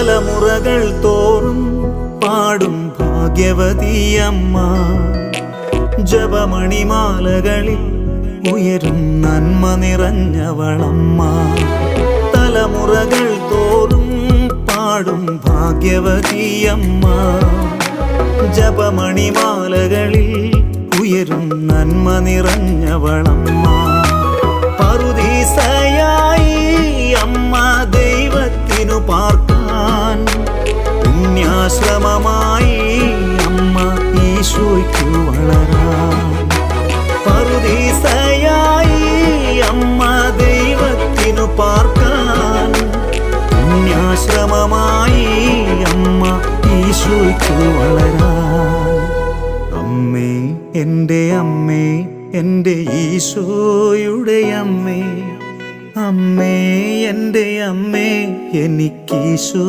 തലമുറകൾ തോറും പാടും ഭാഗ്യവതിയമ്മ. ജപമണിമാലകളിൽ ഉയരും നന്മ നിറഞ്ഞവളമ്മ. തലമുറകൾ തോറും പാടും ഭാഗ്യവതിയമ്മ. ജപമണിമാലകളിൽ ഉയരും നന്മ നിറഞ്ഞവളമ്മ. പറുദീസയായി അമ്മ ദൈവത്തിനു പാർക്കാൻ, പുണ്യാശ്രമമായി അമ്മ ഈശോയ്ക്കു വളരാൻ. പറുദീസയായി അമ്മ ദൈവത്തിനു പാർക്കാൻ, പുണ്യാശ്രമമായി അമ്മ ഈശോയ്ക്കു വളരാൻ. അമ്മേ, എൻ്റെ അമ്മേ, എൻ്റെ ഈശോയുടെ അമ്മേ, അമ്മേ എൻ്റെ അമ്മേ, എനിക്കീശോ